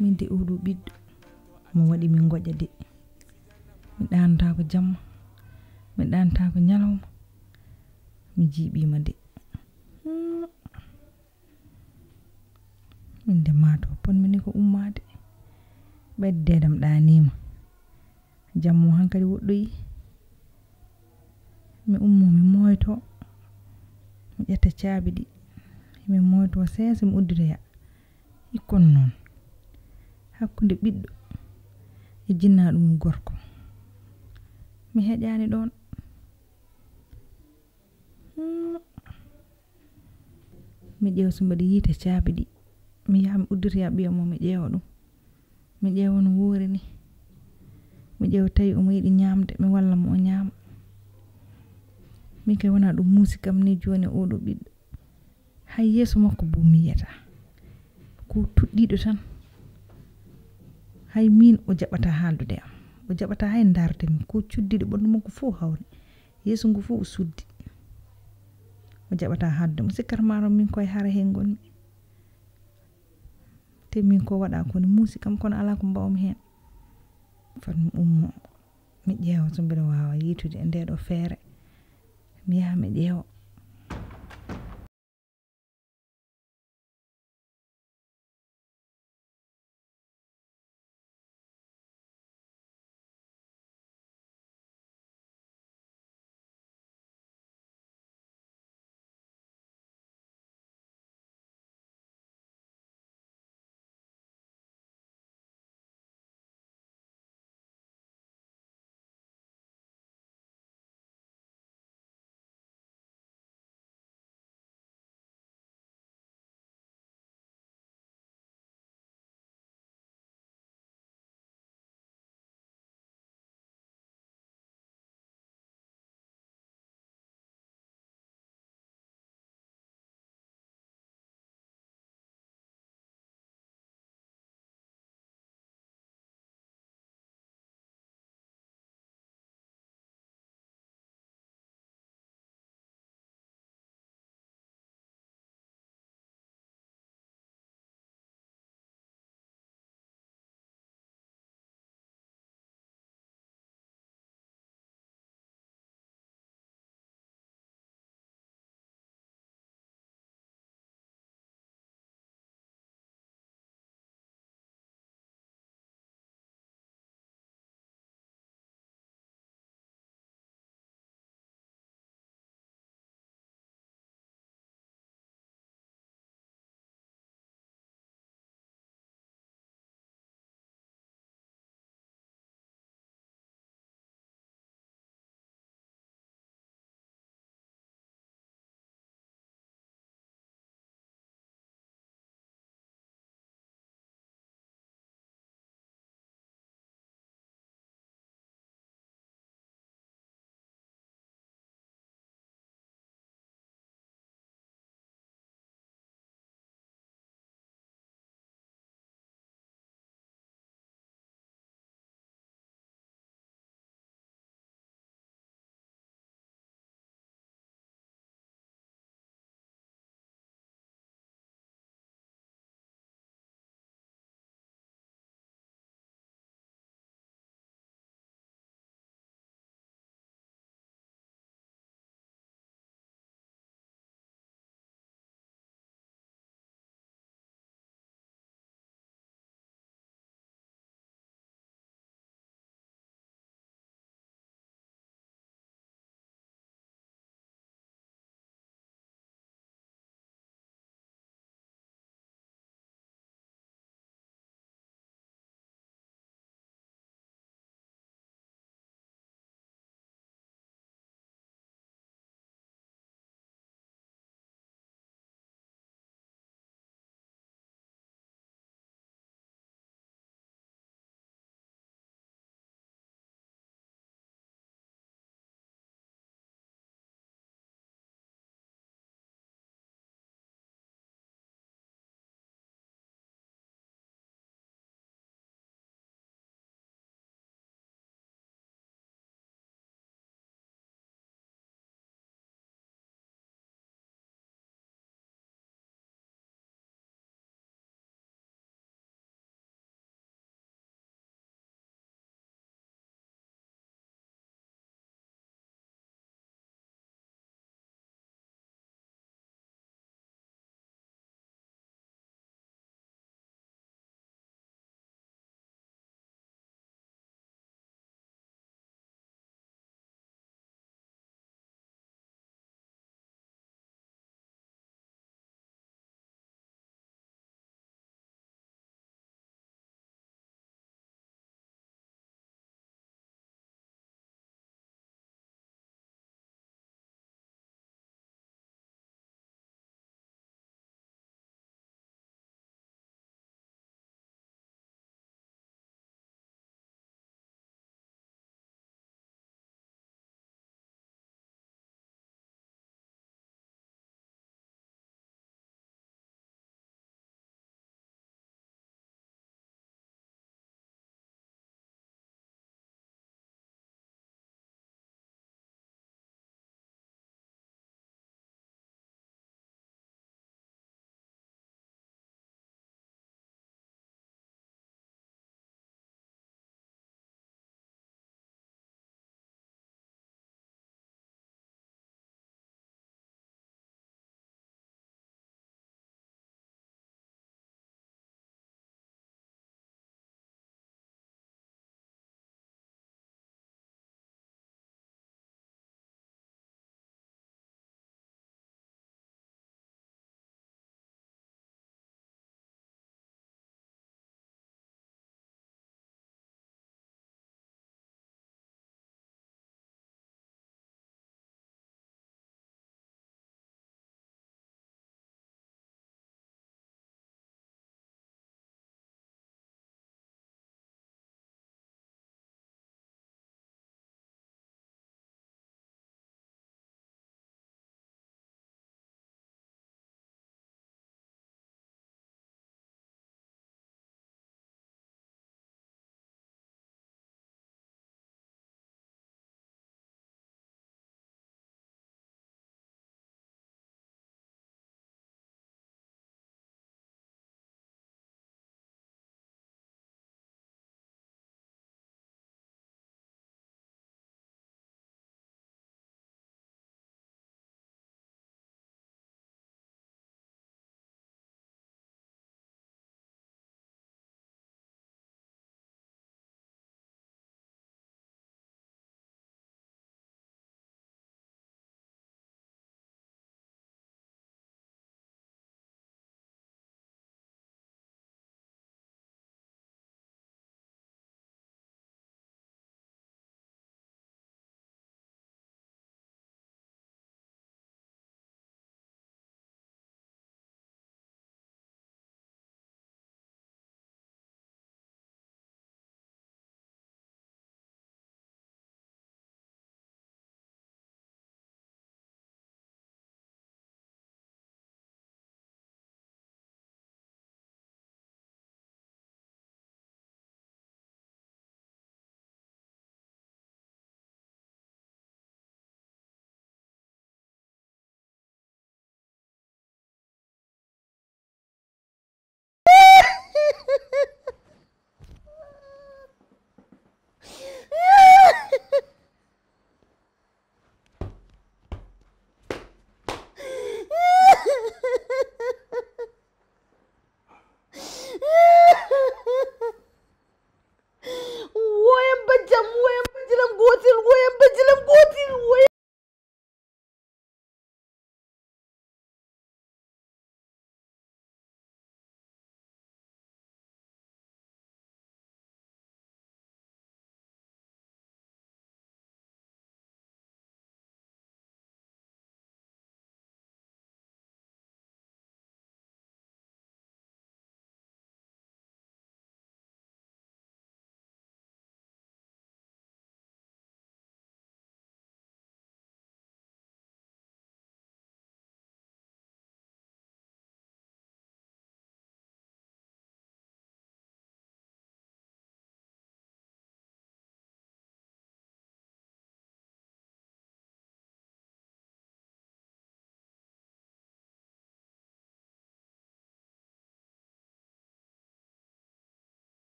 min de oɗo ɓiɗɗo mo waɗi min goƴa de mi ɗanata ko jamma mi ɗanata ko ñalawma mi jiiɓima de min de mato ponmi ni ko ummade ɓeddedam ɗanima jammo hankadi woɗɗoyi mi ummo mi moyto mi ƴetta caabi ɗi mi moyto sesa mi udditoya ikkon noon hakkude ɓiɗɗo e jinnaɗo mum gorko mi heƴani ɗon mi ƴeewa so mbaɗa yiite caabi ɗi mi yaha mi udditoya ɓiyam mo mi ƴeewa ɗum mi ƴeewa no woori ni mi ƴeewa tawi omo yiɗi ñamde mi walla mo o ñaama min kay wona ɗum musikam ni joni oɗo ɓiɗɗo hay yeeso makko bo mi yiyata ko tuɗɗiɗo tan hay min o jaɓata haaldude am o jaɓata hay darde mi ko cuddiɗo ɓandu makko fof hawri yeeso ngu fof o suddi o jaɓata haaldude mo sikkata maro min koye haara hen gonmi te min ko waɗa kono musikam kono ala ko mbawmi hen fat mi ummo mi ƴeewa so mbiɗa wawa yiitude e ndeɗo feere mi yaha mi ƴeewa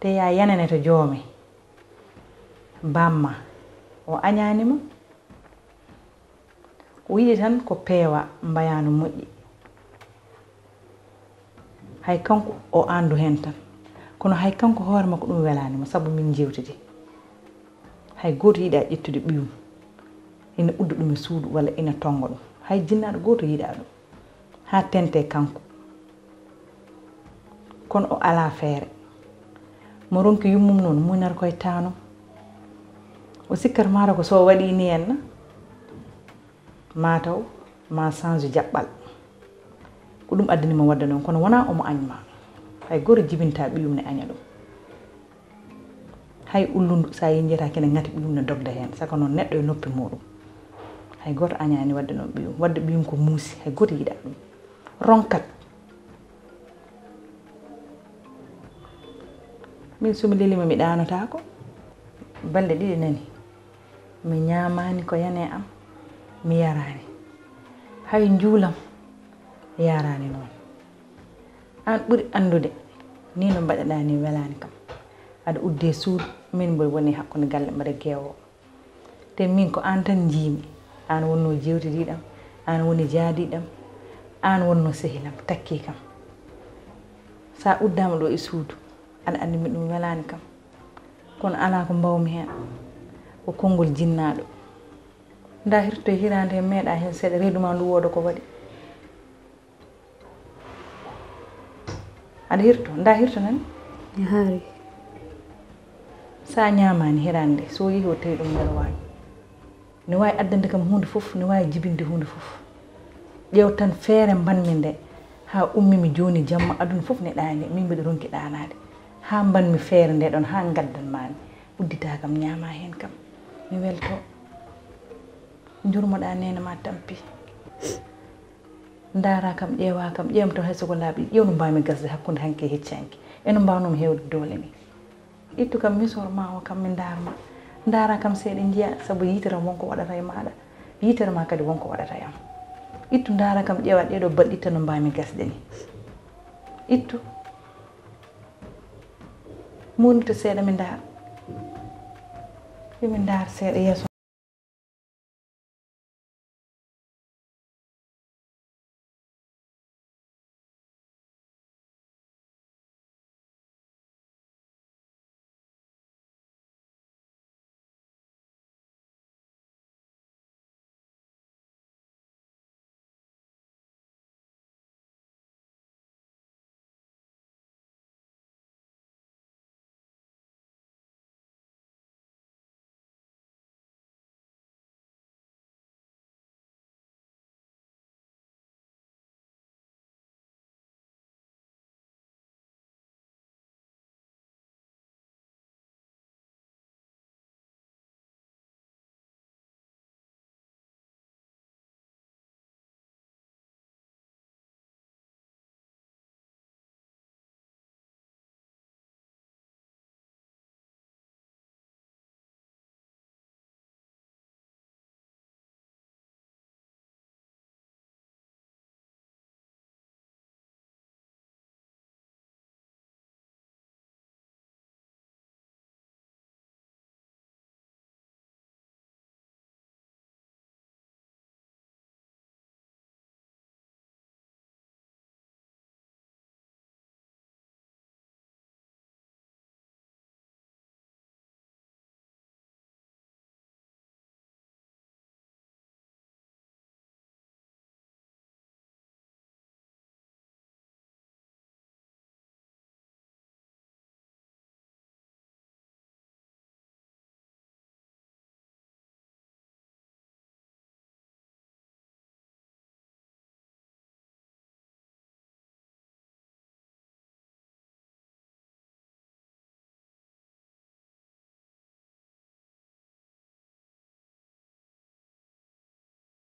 te ya yanane to joome bamma o añanima o yiɗi tan ko peewa mbayano moƴƴi hay kanko o andu hen tan kono hay kanko hoore makko ɗum welanimo sabu min jewtidi hay goto yiiɗa ƴettude ɓiyum ina udda ɗum e suudu walla ina tonga ɗum hay jinnaɗo goto yiiɗa ɗum ha tente kanko kono o ala feere mo ronki yummum noon muñata koye taanum o sikkata mata ko so waɗi ni henna mataw ma change jaɓɓal ko ɗum addanimo wadde noon kono wona omo añma hay goto jibinta ɓiyum ne aña ɗum hay ullundu sa yi jeyata kene ngati ɓiyum ne dogda hen saka noon neɗɗo e noppi muɗum hay goto añani wadde noon ɓiyum wadde ɓiyum ko muusi hay goto yiiɗa ɗum ronkat min somi lelima mi ɗanotako balɗe 2 nani mi ñamani ko yane am mi yarani hay juulam yarani noon an ɓuri andude ni no mbaɗaɗa ni welani kam aɗa udde suudu min mboy woni hakkude galle mbaɗa guewo te min ko an tan jiimi an wonno jewtidiɗam an woni jaadiɗam an wonno sehilam takki kam sa uddama ɗo e suudu aɗa andi mi ɗum welani kam kono ala ko mbawmi hen ko konngol jinnaɗo nda hirto e hirande hen meeɗa hen seeɗa reedu ma ndu wooda ko waɗi aɗa hirto nda hirto nani haari sa ñamani hirande so yeehi o tawi ɗum nder waañu ne wawi addande kam hunde foof ne wawi jibinde hunde foof ƴeew tan feere mbanmi nde ha ummimi joni jamma aduna foof ne ɗani min mbiɗa ronki ɗanade ha mbanmi feere nde ɗon ha gaddanmami uddita kam ñama hen kam mi welto jurmoɗa nene ma tampi ndara kam ƴeewa kam ƴeewmi taw hayso ko laaɓi ƴewno mbawmi gasde hakkude hanke e heccanki eno mbawnomi hewde doole ni ittu kam misor ma o kam mi darma ndara kam seeɗa jiiya saabu yitere wonko waɗata e maɗa yitere ma kadi wonko waɗata e am ittu ndara kam ƴeewa ɗeɗo balɗe itta no mbawmi gasde ni ittu murnito seeɗa mi ndara yomi ndar seeɗa yeeso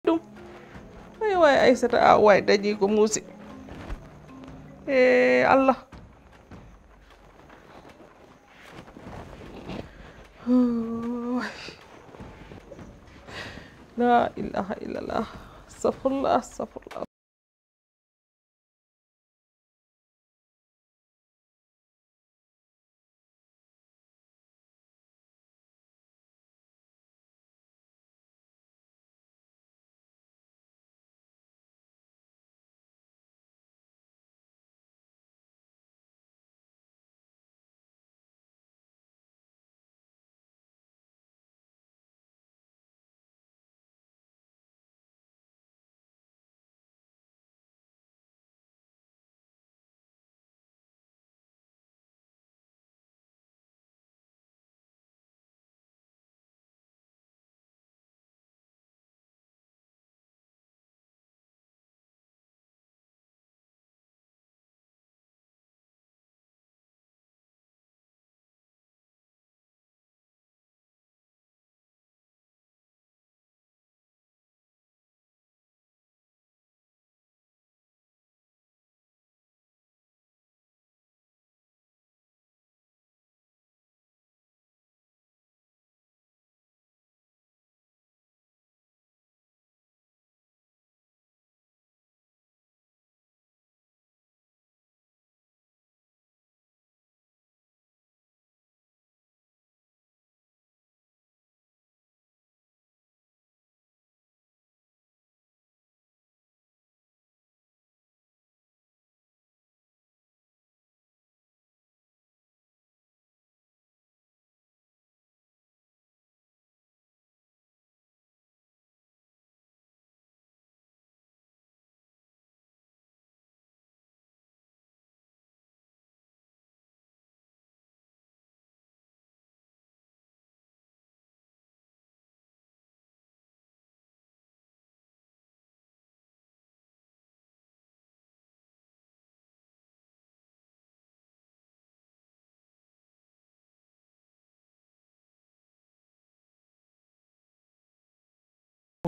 ɗum ay way Aissata a way dañi ko muusi e Allah la ilaha illallah astafurlah astafurlah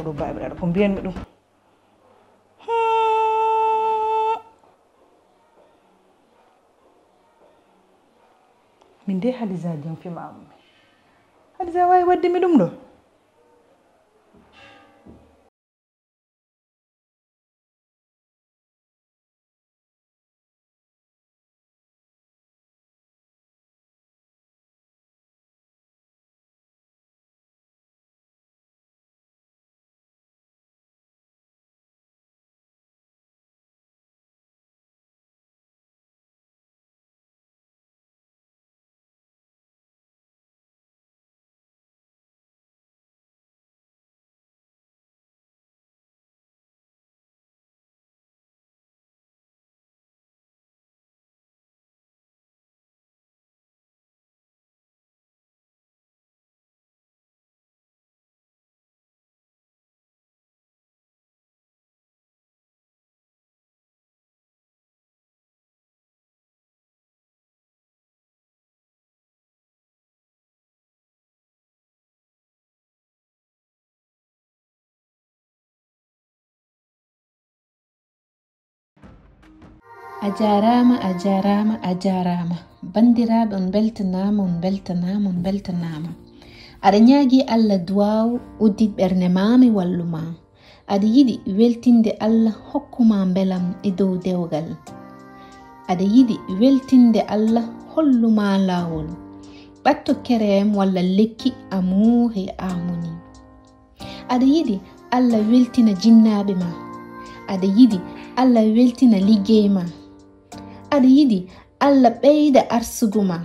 ɗo babiraɗo ko mbiyanmi ɗum min de Hadiza jam fimamami Hadiza wawi wadde mi ɗum ɗo A jarama bandiraɓe on beltanama aɗa ñaagi Allah duwawu uddi ɓernde mami walluma aɗa yiɗi weltinde Allah hokkuma belam e dow dewgal aɗa yiɗi weltinde Allah holluma lawol ɓatto kerem walla lekki amour e harmonie aɗa yiɗi Allah weltina jinnaɓe ma aɗa yiɗi Allah weltina liggey ma aɗa yiɗi Allah ɓeyda arsugo ma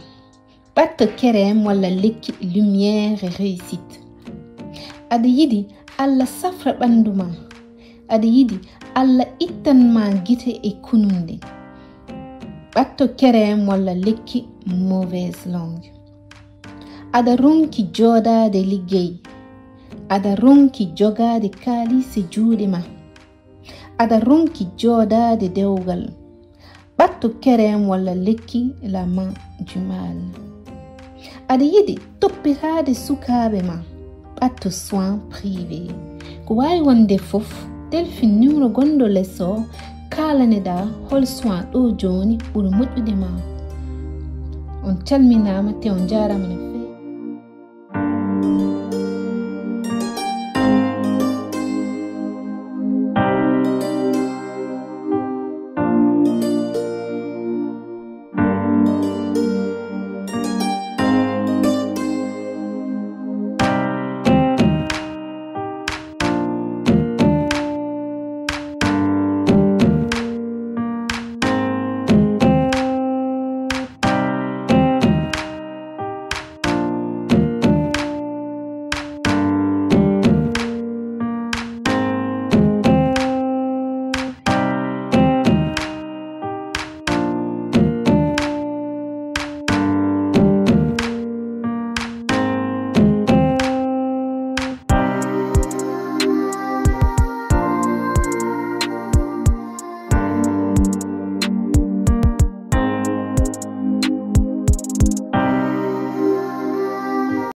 ɓatto kerem walla lekki lumière et réussite aɗa yiɗi Allah safra ɓandu ma aɗa yiɗi Allah ittanma gite e kununde ɓatto kerem walla lekki mauvaise langue aɗa ronki joɗade liggey aɗa ronki jogade kalisi juuɗe ma aɗa ronki joɗade dewgal ɓatto kerem walla lekki la main du mal aɗa yiɗi toppitade sukaɓe ma ɓatto soin privé ko wawi wonde fof téléphone numéro gonɗo less o kalaneɗa hol soin ɗo joni ɓuuri moƴƴude ma on calminama te on jarama no